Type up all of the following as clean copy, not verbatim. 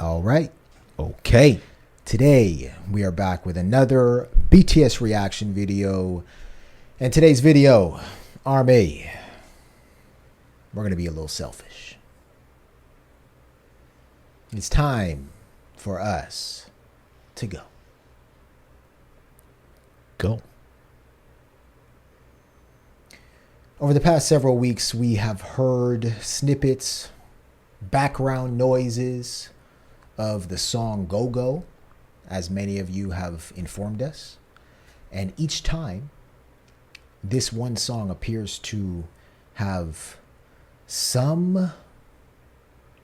All right. Okay. Today, we are back with another BTS reaction video. And today's video, Army, we're going to be a little selfish. It's time for us to go. Go. Over the past several weeks, we have heard snippets, background noises of the song Go Go, as many of you have informed us. And each time, this one song appears to have some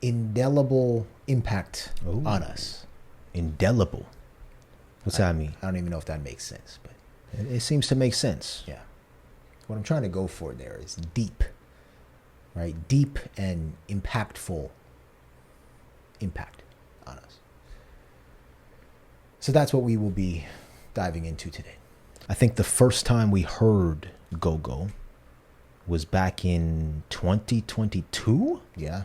indelible impact on us. Indelible. What's that mean? I don't even know if that makes sense, but It seems to make sense. yeah. What I'm trying to go for there is deep, right? Deep and impactful impact on us. So that's what we will be diving into today. I think the first time we heard Go Go was back in 2022. Yeah.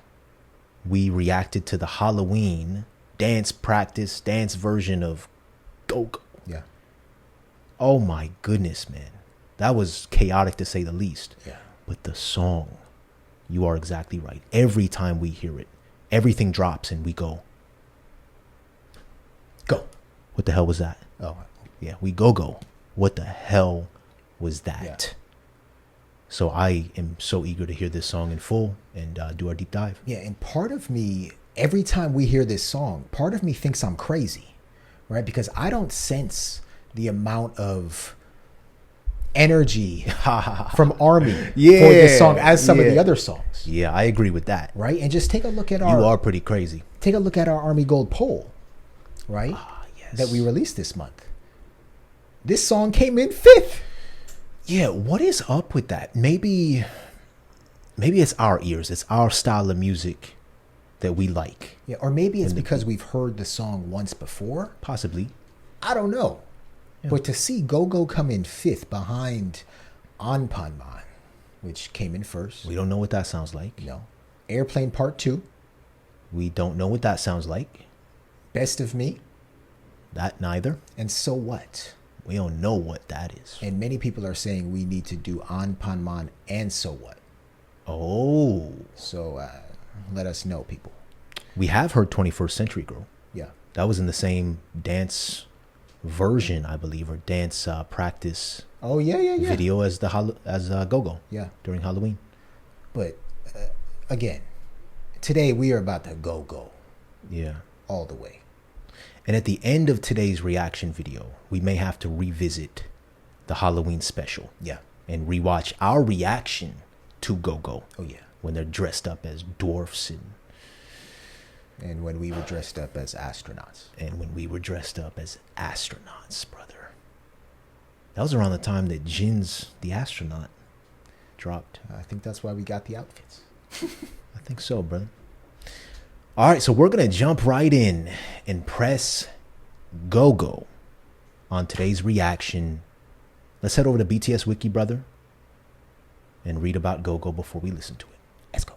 We reacted to the Halloween dance version of Go Go. Yeah. Oh my goodness, man. That was chaotic to say the least. Yeah. But the song, you are exactly right. Every time we hear it, everything drops and we go. What the hell was that? Oh, Yeah, we go. What the hell was that? Yeah. So I am so eager to hear this song in full and do our deep dive. yeah. And part of me, every time we hear this song, part of me thinks I'm crazy, right? Because I don't sense the amount of energy from Army for this song as some of the other songs. Yeah, I agree with that. Right? And just take a look at You our are pretty crazy. take a look at our Army Gold poll, right? Yes. That we released this month. This song came in 5th. Yeah, what is up with that? Maybe it's our ears. It's our style of music that we like. Yeah, or maybe it's because we've heard the song once before. Possibly. I don't know. Yeah. But to see Go Go come in 5th behind Anpanman, which came in 1st. We don't know what that sounds like. No. Airplane Part 2. We don't know what that sounds like. Best of Me. That neither. And So What. We don't know what that is. And many people are saying we need to do Anpanman and So What. Oh. So let us know, people. We have heard 21st Century Girl. Yeah. That was in the same dance version, I believe, or dance practice Oh, yeah. video as Go Go. Yeah. During Halloween. But again, today we are about to go Yeah. all the way. And at the end of today's reaction video, we may have to revisit the Halloween special. Yeah. And rewatch our reaction to Go Go. Oh, yeah. When they're dressed up as dwarfs And when we were dressed up as astronauts. and when we were dressed up as astronauts, brother. That was around the time that Jin's the astronaut dropped. I think that's why we got the outfits. I think so, brother. All right, so we're going to jump right in and press Go Go on today's reaction. Let's head over to BTS Wiki, brother, and read about Go Go before we listen to it. Let's go.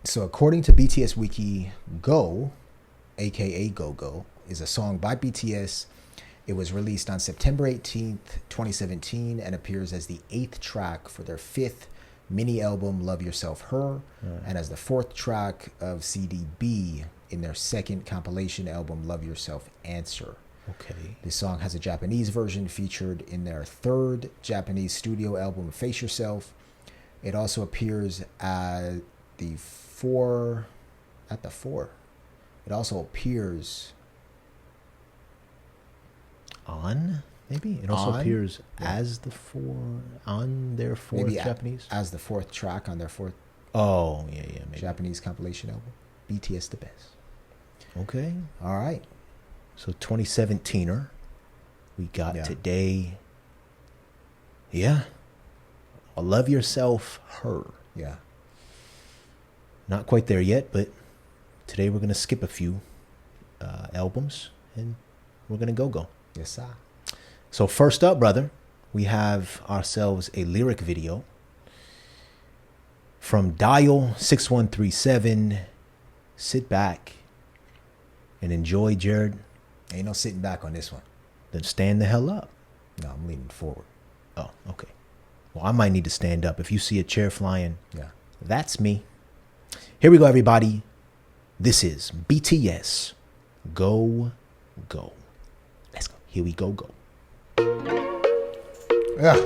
So according to BTS Wiki, Go, aka Go Go, is a song by BTS. It was released on September 18th, 2017, and appears as the 8th track for their 5th mini album Love Yourself Her, and as the 4th track of CD B in their 2nd compilation album Love Yourself Answer. Okay. This song has a Japanese version featured in their 3rd Japanese studio album Face Yourself. It also appears at the 4. It also appears On, maybe? It also On? appears Yeah. as on their 4th maybe Japanese. as the 4th track on their 4th Oh, yeah, maybe. Japanese compilation album. BTS the best. Okay. All right. So 2017er. We got Yeah. today. Yeah. Love Yourself Her. Yeah. Not quite there yet, but today we're going to skip a few albums and we're going to go. Yes, sir. So first up, brother, we have ourselves a lyric video from Dial 6137. Sit back and enjoy, Jared, Ain't no sitting back on this one. then stand the hell up. No, I'm leaning forward. Oh, okay. Well, I might need to stand up. If you see a chair flying, Yeah. that's me. Here we go, everybody. This is BTS Go Go. Let's go. Here we go. Yeah.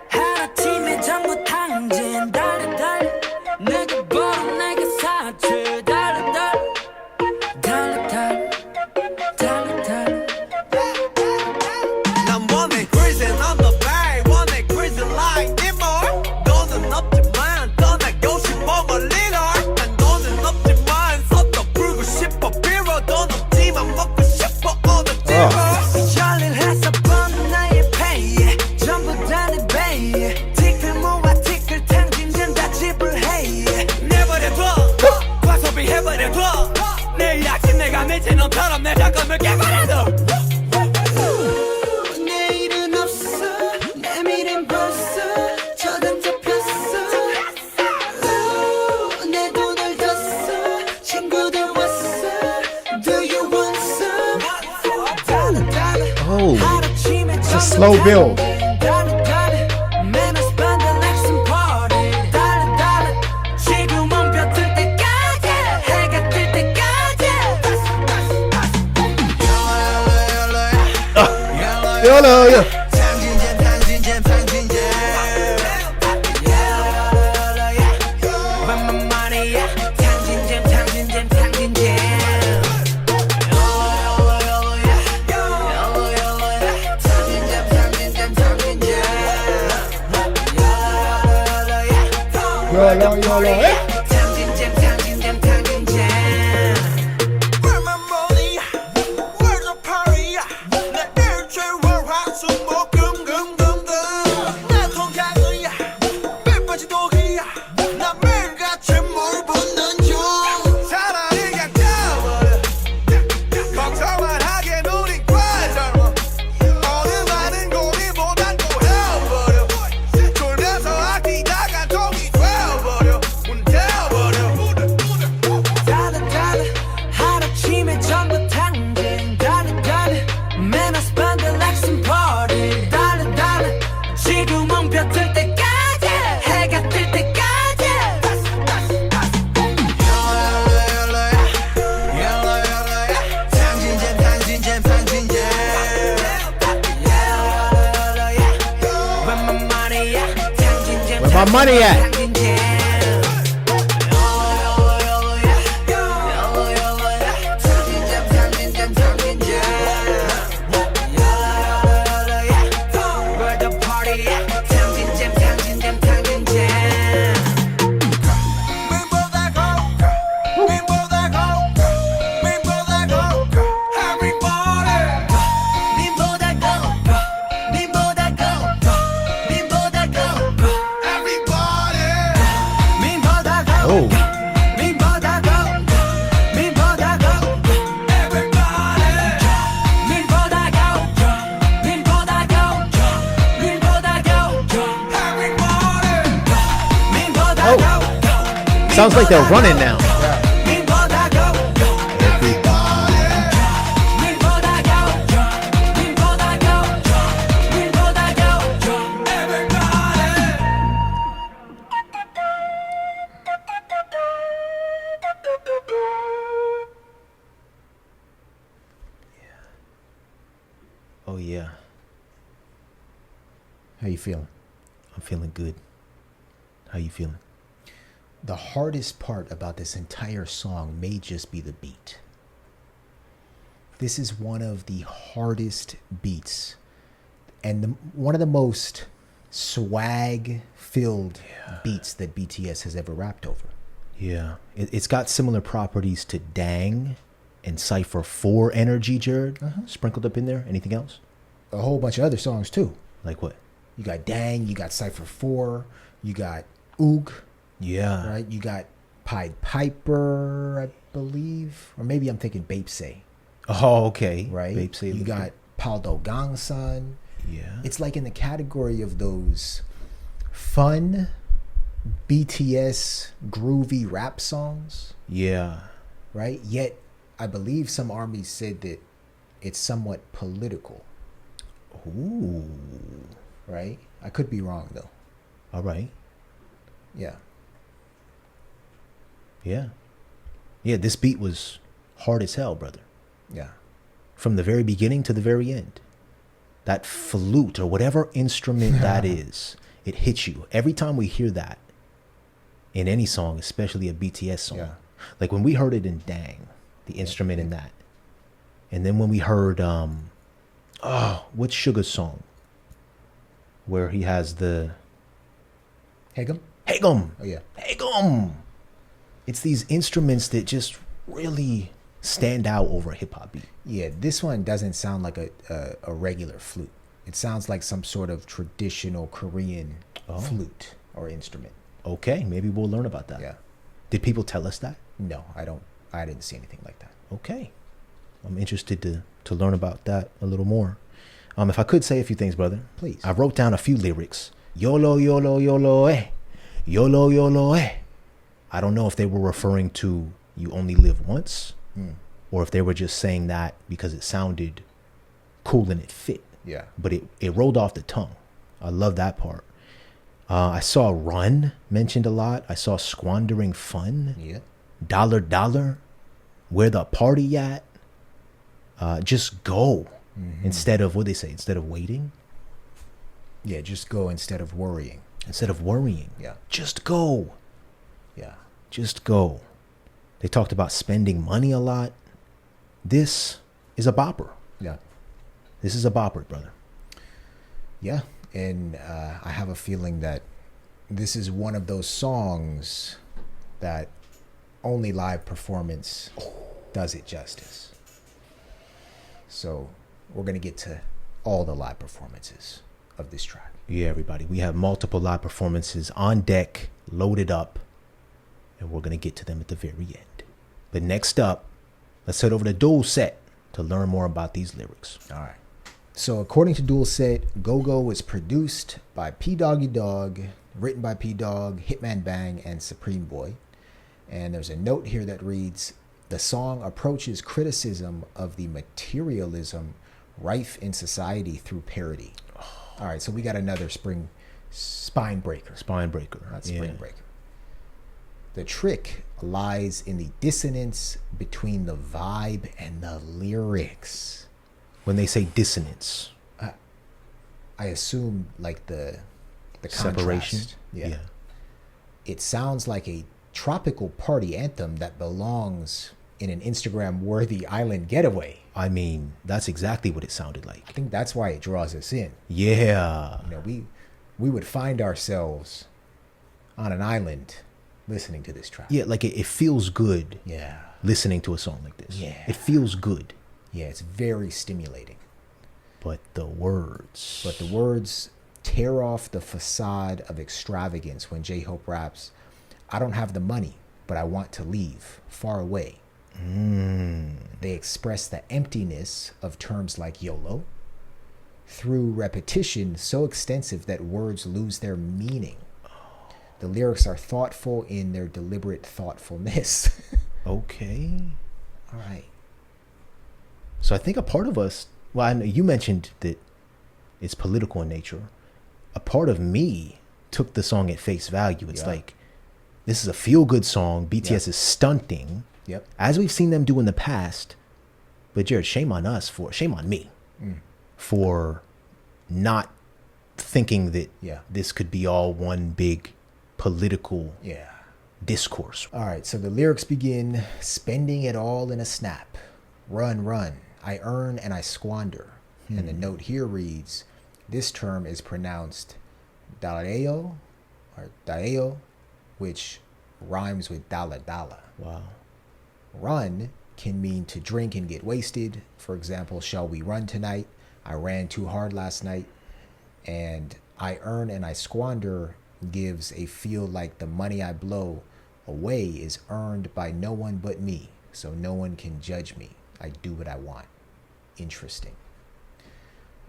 하루아침에 전부 탕진 달려 내가 벌어 내가 사죄 달려 난 원해 cruising on the bay 원해 cruising like more 돈은 없지만 떠나고 싶어 멀리걸 난 돈은 없지만 섰다 불고 싶어 비로 돈 없지만 먹고 싶어 all the time 열일 해서 버는 나의 pay 전부 다내 pay 티끌 모아 티끌 탕진전 다 지불해 내버려둬 과소비 해버려둬 내일 아침 내가 미친 놈처럼 내 잠깐을 깨버려둬 내일은 없어 내 미래는 벌써 저당 잡혔어 내 돈을 줬어 친구들 왔어 Do you want some? Oh, it's a slow build. YOLO, yeah. YOLO, eh? Where my money? Where's the party? 내 일주일 화수목금금금금 내 통장이야 삐빠지 독이야 나 매일같이 물 붓는 중 차라리 그냥 떼어버려 걱정만 하게 우린 과절로 어느 많은 고기보단 또 헤어버려 졸면서 아끼다가 종이 되어버려 문 떼어버려 하루아침에 전부 탕진 달려 매너스 반대 like some party 달려 지금은 벼뜰 때까지 해가 뜰 때까지 Where my money at? Where the party at? 탕진잼 님보다 go 님보다 go 님보다 go 님보다 go Oh, 님보다 go 님보다 go 님보다 go 님보다 go 님보다 go 님보다 Oh. go sounds like they're running now. 님보다 go 님보다 go 님보다 go 님보다 go Oh, yeah. How you feeling? I'm feeling good. How you feeling? The hardest part about this entire song may just be the beat. This is one of the hardest beats and one of the most swag-filled beats that BTS has ever rapped over. Yeah. It's got similar properties to Dang and Cypher 4 Energy, Jared. Sprinkled up in there. Anything else? A whole bunch of other songs too. Like what? You got Dang, you got Cypher 4, you got Oog, Yeah. right? You got Pied Piper, I believe. Or maybe I'm thinking Bape Say. Oh, okay. right? Babe Say You Lift got It. Paldo Gangsan. Yeah. It's like in the category of those fun BTS groovy rap songs, Yeah. right? Yet I believe some armies said that it's somewhat political, Ooh. right? I could be wrong though. All right. Yeah. Yeah. Yeah, this beat was hard as hell, brother. Yeah. From the very beginning to the very end. That flute or whatever instrument that is, it hits you. Every time we hear that in any song, especially a BTS song. Yeah. Like when we heard it in Dang, the instrument in that. And then when we heard what's Sugar's song? Where he has the Hegum? Hegum. Oh yeah. Hegum. It's these instruments that just really stand out over a hip hop beat. Yeah, this one doesn't sound like a regular flute. It sounds like some sort of traditional Korean flute or instrument. Okay, maybe we'll learn about that. Yeah. Did people tell us that? No, I didn't see anything like that. Okay. I'm interested to learn about that a little more. If I could say a few things, brother. Please. I wrote down a few lyrics. YOLO, YOLO, YOLO, eh. YOLO, YOLO, eh. I don't know if they were referring to you only live once or if they were just saying that because it sounded cool and it fit. Yeah. But it rolled off the tongue. I love that part. I saw run mentioned a lot. I saw squandering fun. Yeah. Dollar, dollar. Where the party at? Just go. Instead of, what they say, instead of waiting. Yeah, just go instead of worrying. Instead of worrying. Yeah. Just go. Yeah. Just go. They talked about spending money a lot. This is a bopper. Yeah. This is a bopper, brother. Yeah. And I have a feeling that this is one of those songs that only live performance does it justice. So we're going to get to all the live performances of this track. Yeah, everybody. We have multiple live performances on deck, loaded up, and we're going to get to them at the very end. But next up, let's head over to Dual Set to learn more about these lyrics. All right. So according to Dual Set, Go Go was produced by P Doggy Dog, written by P Dog, Hitman Bang, and Supreme Boy. And there's a note here that reads, the song approaches criticism of the materialism rife in society through parody. All right, so we got another spine breaker. Spine breaker. Not spring breaker. The trick lies in the dissonance between the vibe and the lyrics. When they say dissonance. I assume like the Separation. contrast. Yeah. It sounds like a tropical party anthem that belongs in an Instagram-worthy island getaway. I mean, that's exactly what it sounded like. I think that's why it draws us in. Yeah. You know, we would find ourselves on an island listening to this track. Yeah, like it feels good Yeah. listening to a song like this. Yeah. It feels good. Yeah, it's very stimulating. But the words. But the words tear off the facade of extravagance when J-Hope raps, I don't have the money, but I want to leave far away. They express the emptiness of terms like YOLO through repetition so extensive that words lose their meaning. The lyrics are thoughtful in their deliberate thoughtfulness. Okay. All right. So I think a part of us, well, I know you mentioned that it's political in nature. A part of me took the song at face value. It's like, this is a feel-good song. BTS is stunting. Yep. As we've seen them do in the past. But Jared, shame on me for not thinking that this could be all one big political discourse. All right, so the lyrics begin, spending it all in a snap. Run, run. I earn and I squander. And the note here reads, this term is pronounced daleo or daeo, which rhymes with dala dala. Wow. Run can mean to drink and get wasted. For example, shall we run tonight? I ran too hard last night. And I earn and I squander gives a feel like the money I blow away is earned by no one but me. So no one can judge me. I do what I want. Interesting.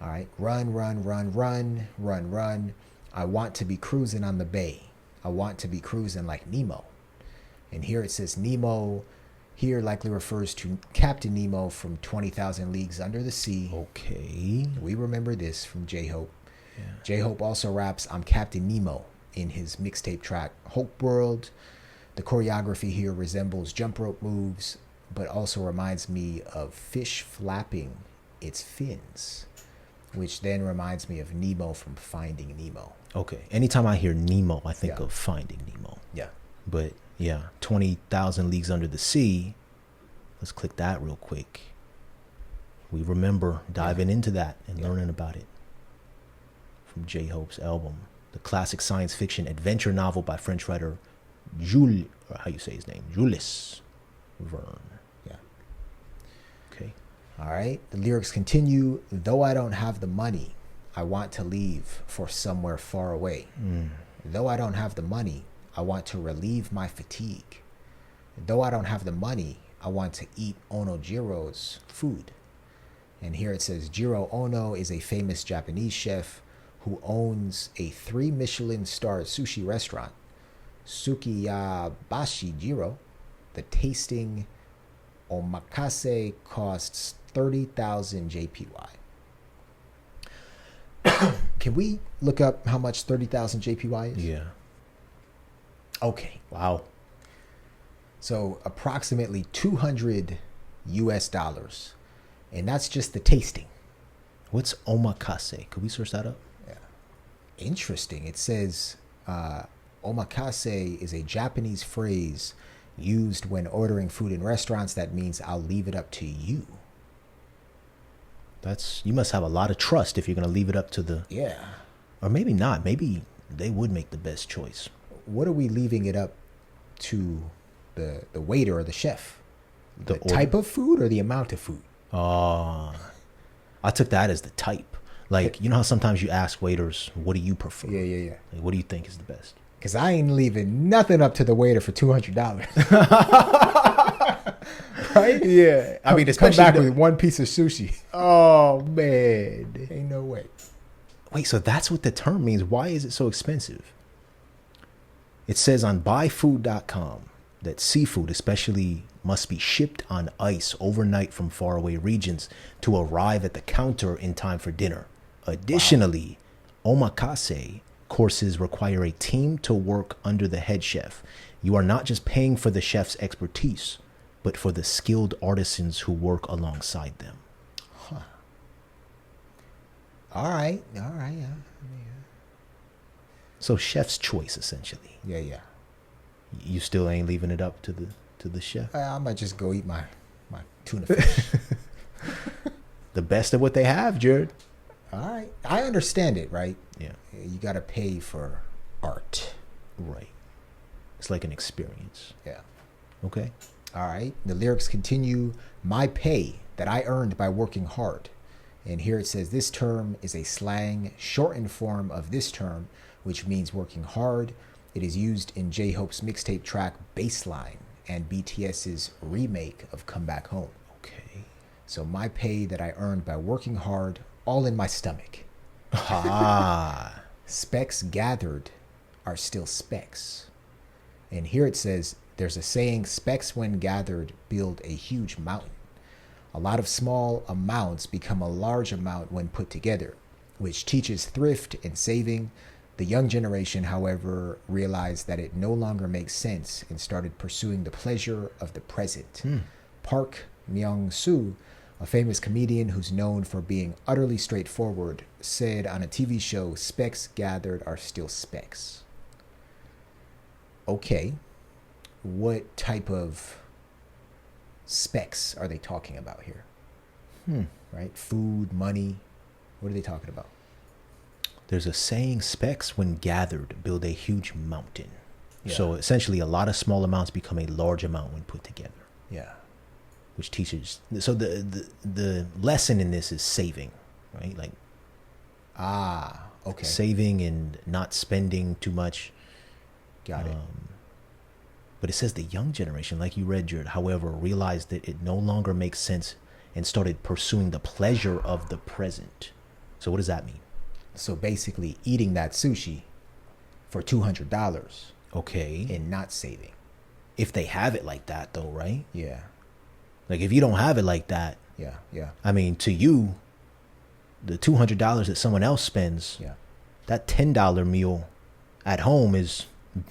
All right. Run, run, run, run, run, run. I want to be cruising on the bay. I want to be cruising like Nemo. And here it says Nemo. Here likely refers to Captain Nemo from 20,000 Leagues Under the Sea. Okay. We remember this from J-Hope. Yeah. J-Hope also raps I'm Captain Nemo in his mixtape track Hope World. The choreography here resembles jump rope moves, but also reminds me of fish flapping its fins, which then reminds me of Nemo from Finding Nemo. Okay. Anytime I hear Nemo, I think Yeah. of Finding Nemo. Yeah. But yeah, 20,000 Leagues Under the Sea. Let's click that real quick. We remember diving into that and learning about it from J-Hope's album, the classic science fiction adventure novel by French writer Jules, or how you say his name, Jules Verne. Yeah. Okay. All right. The lyrics continue. Though I don't have the money, I want to leave for somewhere far away. Though I don't have the money, I want to relieve my fatigue. Though I don't have the money, I want to eat Onojiro's food. And here it says Jiro Ono is a famous Japanese chef who owns a 3 Michelin-starred sushi restaurant, Sukiyabashi Jiro. The tasting omakase costs 30,000 JPY. Can we look up how much 30,000 JPY is? Yeah. Okay. Wow. So approximately 200 US dollars. And that's just the tasting. What's omakase? Could we search that up? Interesting. It says omakase is a Japanese phrase used when ordering food in restaurants. That means I'll leave it up to you. You must have a lot of trust if you're going to leave it up to the, Yeah. or maybe not. Maybe they would make the best choice. What are we leaving it up to the waiter or the chef? The order. type of food or the amount of food? I took that as the type. Like, you know how sometimes you ask waiters, what do you prefer? Yeah. Like, what do you think is the best? Because I ain't leaving nothing up to the waiter for $200. Right? Yeah. I mean, Come especially back with one piece of sushi. oh, man. Ain't no way. Wait, so that's what the term means. Why is it so expensive? It says on buyfood.com that seafood especially must be shipped on ice overnight from faraway regions to arrive at the counter in time for dinner. Additionally, omakase courses require a team to work under the head chef. You are not just paying for the chef's expertise, but for the skilled artisans who work alongside them. All right. Yeah. So chef's choice, essentially. Yeah. You still ain't leaving it up to the chef. I might just go eat my tuna fish. The best of what they have, Jared. All right. I understand it, right? Yeah. You got to pay for art. Right. It's like an experience. Yeah. Okay. All right. The lyrics continue. My pay that I earned by working hard. And here it says this term is a slang shortened form of this term, which means working hard. It is used in J-Hope's mixtape track Baseline and BTS's remake of Come Back Home. Okay. So my pay that I earned by working hard, all in my stomach. Ah. Specks gathered are still specks. And here it says, there's a saying, specks when gathered build a huge mountain. A lot of small amounts become a large amount when put together, which teaches thrift and saving. The young generation, however, realized that it no longer makes sense and started pursuing the pleasure of the present. Park Myung-soo, a famous comedian who's known for being utterly straightforward, said on a TV show, specks gathered are still specks. Okay, what type of specs are they talking about here? Right? Food, money. What are they talking about? There's a saying, specks when gathered build a huge mountain. Yeah. So essentially a lot of small amounts become a large amount when put together, Yeah. which teaches. So the lesson in this is saving, right? Like Okay. saving and not spending too much. Got it. But it says the young generation, like you read, Jared, however, realized that it no longer makes sense and started pursuing the pleasure of the present. So what does that mean? So basically eating that sushi for $200 Okay. and not saving. If they have it like that though, right? Yeah. Like if you don't have it like that, Yeah. Yeah. I mean, to you, the $200 that someone else spends, Yeah. that $10 meal at home is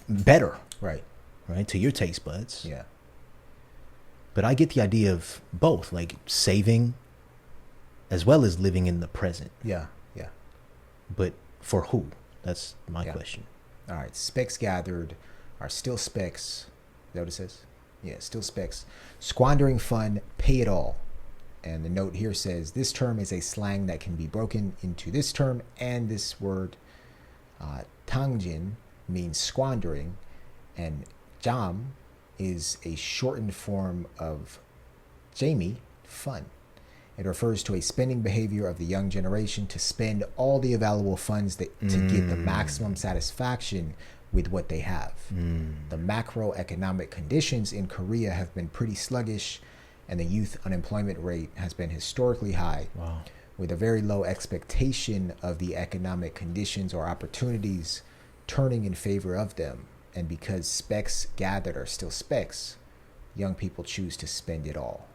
better, Right. right? To your taste buds. Yeah. But I get the idea of both, like saving as well as living in the present. Yeah. Yeah. But for who? That's my Yeah. question. All right. Specs gathered are still specs. Is that what it says? Yeah. Still specs. Squandering fun, pay it all. And the note here says this term is a slang that can be broken into this term and this word. Tangjin means squandering, and jam is a shortened form of Jamie, fun. It refers to a spending behavior of the young generation to spend all the available funds to get the maximum satisfaction with what they have. The macroeconomic conditions in Korea have been pretty sluggish, and the youth unemployment rate has been historically high. Wow. With a very low expectation of the economic conditions or opportunities turning in favor of them. And because specs gathered are still specs, young people choose to spend it all.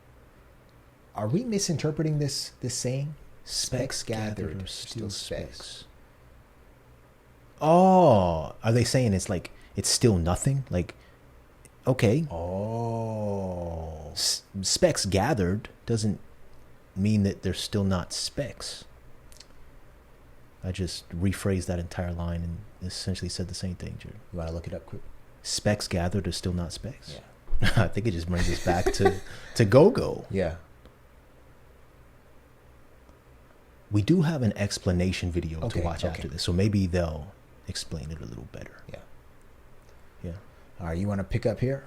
Are we misinterpreting this saying? Specs gathered are still specs. Oh, are they saying it's like it's still nothing? Like, okay, Oh. specs gathered doesn't mean that they're still not specs. I just rephrased that entire line and essentially said the same thing, Jared. You want to look it up quick? Specs gathered are still not specs. Yeah. I think it just brings us back to Go Go. Yeah. We do have an explanation video Okay, to watch okay. after this, so maybe they'll explain it a little better. Yeah. Yeah. All right. You want to pick up here?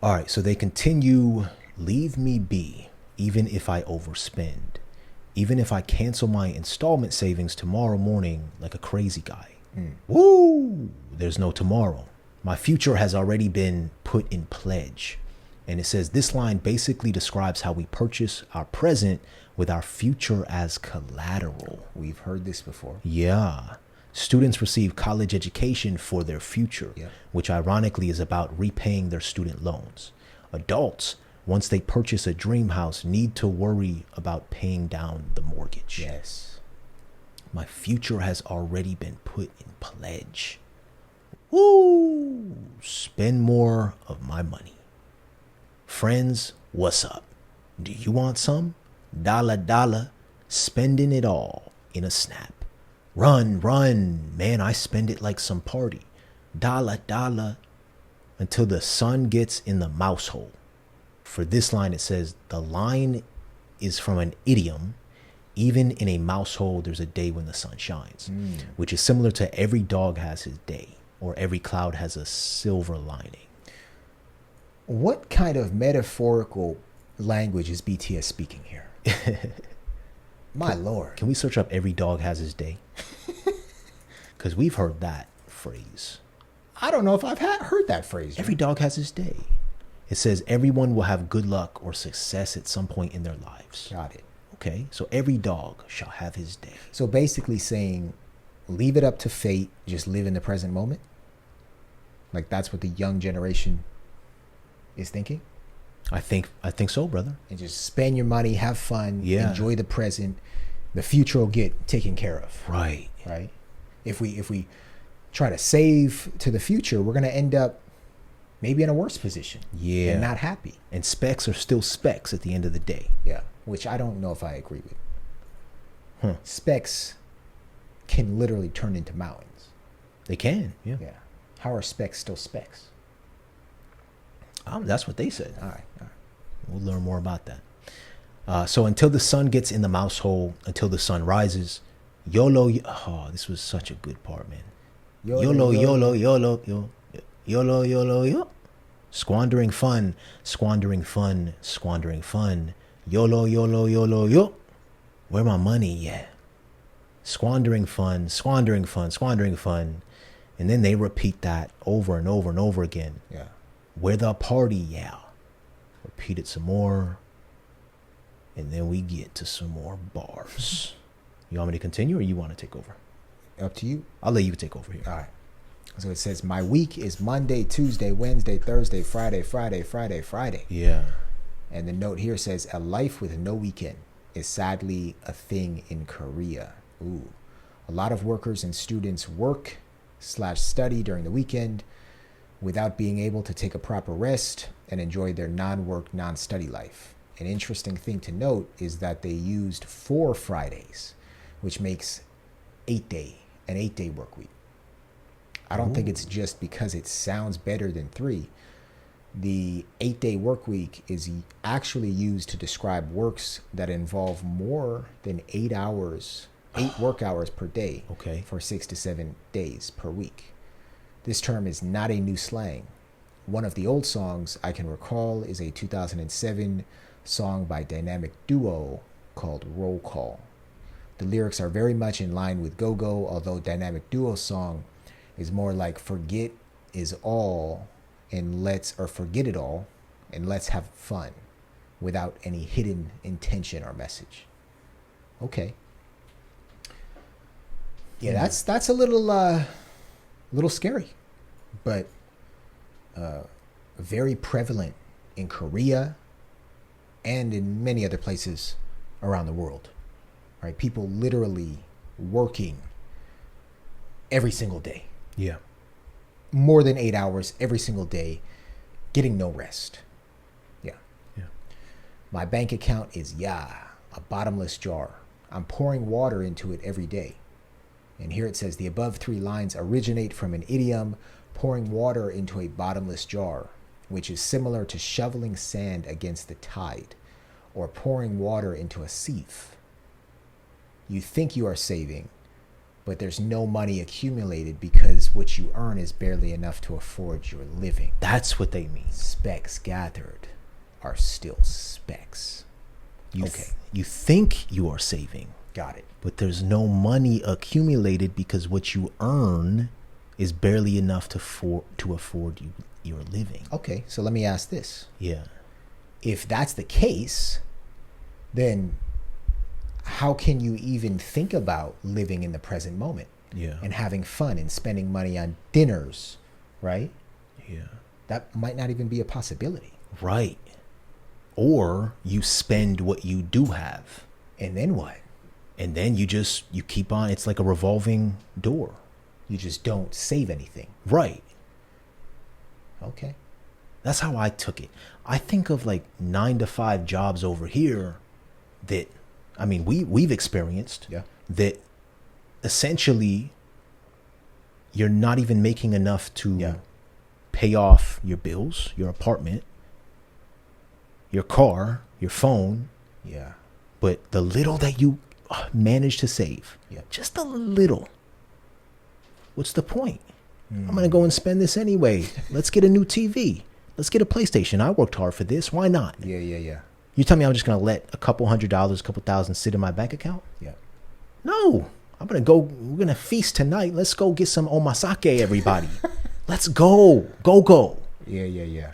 All right, so they continue, leave me be, even if I overspend, even if I cancel my installment savings tomorrow morning like a crazy guy. Woo! There's no tomorrow. My future has already been put in pledge. And it says this line basically describes how we purchase our present with our future as collateral. We've heard this before. Yeah. Students receive college education for their future, Yeah. which ironically is about repaying their student loans. Adults, once they purchase a dream house, need to worry about paying down the mortgage. Yes. My future has already been put in pledge. Woo! Spend more of my money. Friends, what's up? Do you want some? Dollar, spending it all in a snap. Run, man, I spend it like some party. Dollar, until the sun gets in the mouse hole. For this line, it says, the line is from an idiom. Even in a mouse hole, there's a day when the sun shines, which is similar to every dog has his day, or every cloud has a silver lining. What kind of metaphorical language is BTS speaking here? My Lord. Can we search up every dog has his day? Because we've heard that phrase. I don't know if I've heard that phrase. Every dog has his day. It says everyone will have good luck or success at some point in their lives. Got it. Okay, so every dog shall have his day. So basically saying, leave it up to fate, just live in the present moment. Like that's what the young generation is thinking. I think so, brother. And just spend your money, have fun, Yeah. enjoy the present. The future will get taken care of. Right. Right? If we try to save to the future, we're going to end up maybe in a worse position. Yeah. And not happy. And specs are still specs at the end of the day. Yeah. Which I don't know if I agree with. Huh. Specks can literally turn into mountains. They can, yeah. Yeah. How are specks still specks? That's what they said. All right. All right. We'll learn more about that. So until the sun gets in the mouse hole, until the sun rises, YOLO. Oh, this was such a good part, man. YOLO, YOLO, YOLO, YOLO, YOLO, YOLO, YOLO. Squandering fun, squandering fun, squandering fun. YOLO, YOLO, YOLO, YO. Where my money at? Squandering fun, squandering fun, squandering fun. And then they repeat that over and over and over again. Yeah. Where the party, yeah. Repeat it some more. And then we get to some more bars. You want me to continue or you want to take over? Up to you. I'll let you take over here. All right. So it says, my week is Monday, Tuesday, Wednesday, Thursday, Friday, Friday. Yeah. And the note here says, a life with no weekend is sadly a thing in Korea. Ooh. A lot of workers and students work/study during the weekend without being able to take a proper rest and enjoy their non-work, non-study life. An interesting thing to note is that they used 4 Fridays, which makes an 8-day work week. I don't think it's just because it sounds better than 3. The 8-day work week is actually used to describe works that involve more than 8 work hours per day for 6 to 7 days per week. This term is not a new slang. One of the old songs I can recall is a 2007 song by dynamic duo called Roll Call. The lyrics are very much in line with Go Go, although dynamic duo's song is more like forget it all and let's have fun without any hidden intention or message. Okay. Yeah, that's a little scary, but very prevalent in Korea and in many other places around the world. Right? People literally working every single day. Yeah. More than 8 hours every single day, getting no rest. Yeah. Yeah. My bank account is a bottomless jar. I'm pouring water into it every day. And here it says the above 3 lines originate from an idiom, pouring water into a bottomless jar, which is similar to shoveling sand against the tide or pouring water into a sieve. You think you are saving, but there's no money accumulated because what you earn is barely enough to afford your living. That's what they mean. Specks gathered are still specks. You think you are saving. Got it. But there's no money accumulated because what you earn is barely enough to afford you your living. Okay, so let me ask this. Yeah. If that's the case, then how can you even think about living in the present moment? Yeah. And having fun and spending money on dinners, right? Yeah. That might not even be a possibility. Right. Or you spend what you do have. And then what? And then you keep on. It's like a revolving door. You just don't save anything. Right. Okay. That's how I took it. I think of like 9-to-5 jobs over here that, I mean, we've experienced that essentially you're not even making enough to pay off your bills, your apartment, your car, your phone. Yeah. But the little that you manage to save, just a little, what's the point? I'm going to go and spend this anyway. Let's get a new TV. Let's get a PlayStation. I worked hard for this. Why not? Yeah. You tell me I'm just going to let a couple $100s, a couple thousand sit in my bank account? Yeah. No. We're going to feast tonight. Let's go get some omasake, everybody. Let's go. Go. Yeah.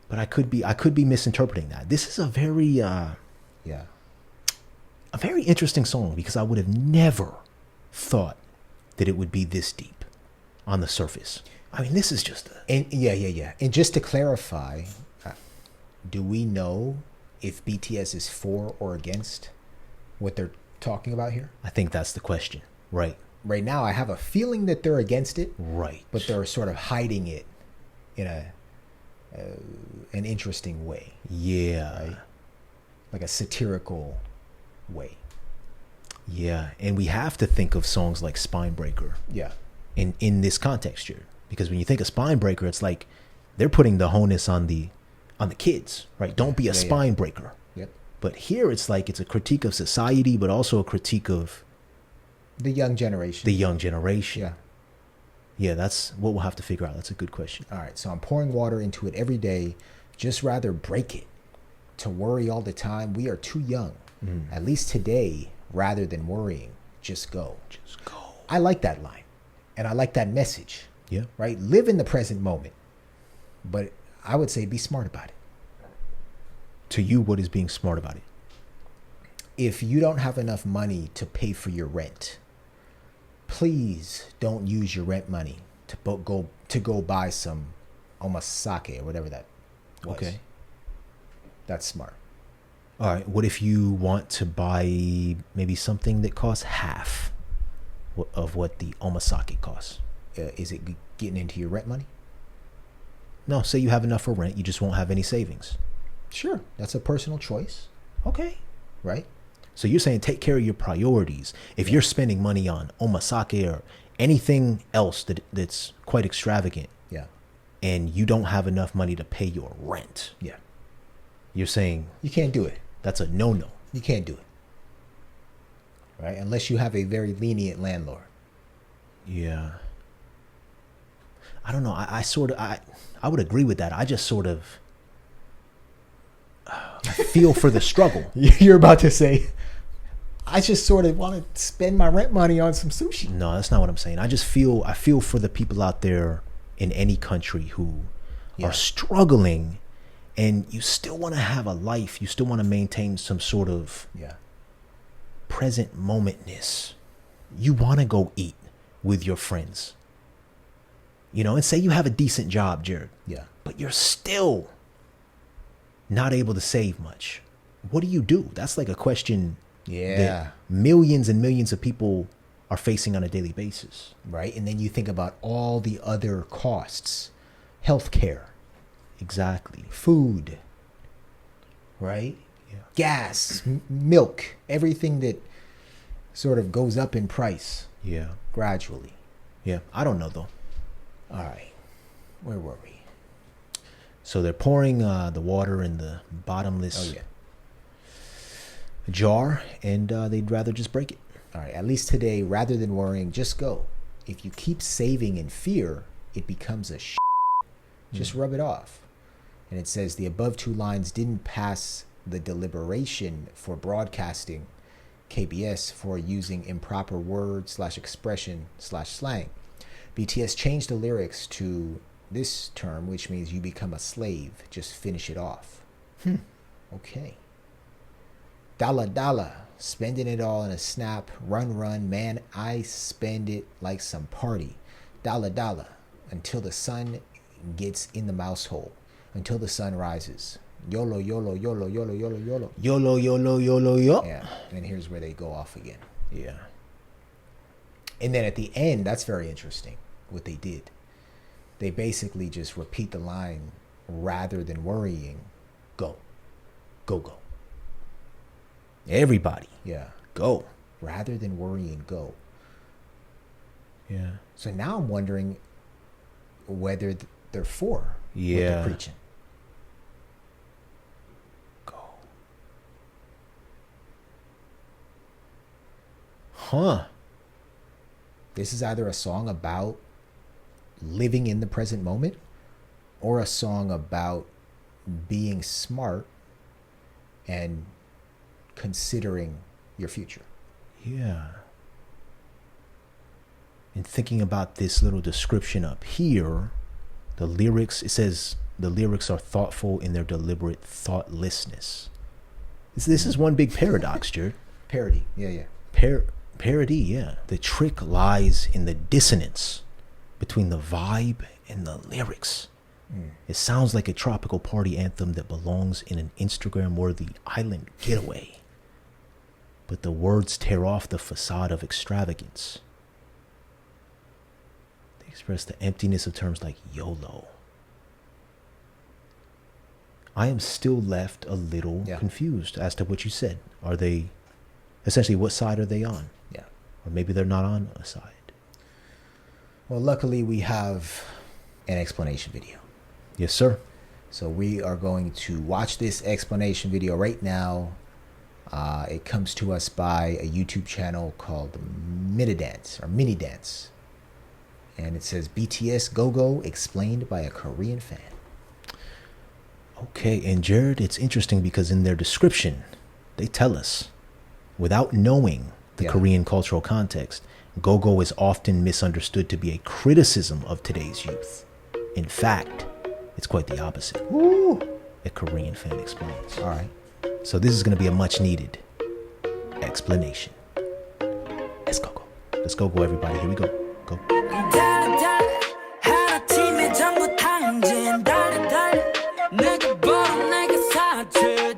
But I could be misinterpreting that. This is a very interesting song because I would have never thought that it would be this deep on the surface. I mean, this is just yeah. And just to clarify, do we know if BTS is for or against what they're talking about here? I think that's the question. Right. Right now, I have a feeling that they're against it. Right. But they're sort of hiding it in an interesting way. Yeah. Right? Like a satirical way. Yeah. And we have to think of songs like Spine Breaker. Yeah. In this context here. Because when you think of Spine Breaker, it's like they're putting the onus on the kids, right? Don't be a spine breaker. Yep. But here it's like it's a critique of society, but also a critique of the young generation. Yeah. Yeah, that's what we'll have to figure out. That's a good question. All right. So I'm pouring water into it every day. Just rather break it. To worry all the time. We are too young. At least today, rather than worrying, just go. Just go. I like that line. And I like that message. Yeah. Right? Live in the present moment. But I would say be smart about it. To you, what is being smart about it? If you don't have enough money to pay for your rent, please don't use your rent money to go buy some omasake or whatever that was. Okay. That's smart. All right. What if you want to buy maybe something that costs half of what the omasake costs? Is it getting into your rent money? No, say you have enough for rent, you just won't have any savings. Sure. That's a personal choice, Okay. right? So you're saying take care of your priorities. If you're spending money on omasake or anything else that's quite extravagant, Yeah. and you don't have enough money to pay your rent, Yeah. you're saying You can't do it. that's a no-no. You can't do it. Right? Unless you have a very lenient landlord. Yeah. I don't know. I would agree with that. I just sort of I feel for the struggle. You're about to say, I just sort of want to spend my rent money on some sushi. No, that's not what I'm saying. I feel for the people out there in any country who are struggling, and you still want to have a life. You still want to maintain some sort of Yeah. present momentness. You want to go eat with your friends. You know, and say you have a decent job, Jared, Yeah. but you're still not able to save much. What do? That's like a question Yeah. that millions and millions of people are facing on a daily basis. Right? And then you think about all the other costs. Healthcare, Exactly. food, right? Yeah. Gas, milk, everything that sort of goes up in price Yeah. gradually. Yeah. I don't know though. All right. Where were we? So they're pouring the water in the bottomless Oh, yeah. jar, and they'd rather just break it. All right. At least today, rather than worrying, just go. If you keep saving in fear, it becomes a Just rub it off. And it says the above two lines didn't pass the deliberation for broadcasting KBS for using improper words / expression / slang. BTS changed the lyrics to this term, which means you become a slave. Just finish it off. Okay. Dollar, dollar. Spending it all in a snap. Run, run. Man, I spend it like some party. Dollar, dollar. Until the sun gets in the mouse hole. Until the sun rises. YOLO, YOLO, YOLO, YOLO, YOLO, YOLO. YOLO, YOLO, YOLO, yo. Yeah. And here's where they go off again. Yeah. And then at the end, that's very interesting what they did. They basically just repeat the line rather than worrying. Go. Go, go. Everybody, Yeah. go. Rather than worrying, go. Yeah. So now I'm wondering whether they're for what Yeah. they're preaching. Go. Huh. This is either a song about living in the present moment or a song about being smart and considering your future. Yeah. And thinking about this little description up here, the lyrics, it says the lyrics are thoughtful in their deliberate thoughtlessness. This is one big paradox, Jared. Parody. Yeah, yeah. Parody, yeah. The trick lies in the dissonance between the vibe and the lyrics. It sounds like a tropical party anthem that belongs in an Instagram-worthy island getaway. But the words tear off the facade of extravagance. They express the emptiness of terms like YOLO. I am still left a little confused as to what you said. Are they, essentially, what side are they on? Yeah. Or maybe they're not on a side. Well, luckily we have an explanation video. Yes, sir. So we are going to watch this explanation video right now. It comes to us by a YouTube channel called Mini Dance. And it says BTS Go Go explained by a Korean fan. Okay, and Jared, it's interesting because in their description, they tell us, without knowing the Korean cultural context, Go Go is often misunderstood to be a criticism of today's youth. In fact, it's quite the opposite. Woo! a Korean fan explains. All right. So this is going to be a much needed explanation. Let's go, go. Let's go, go, everybody. Here we go. Go. 달려 하나팀에 전부 당진 달려 내게 벌어 내게 사죄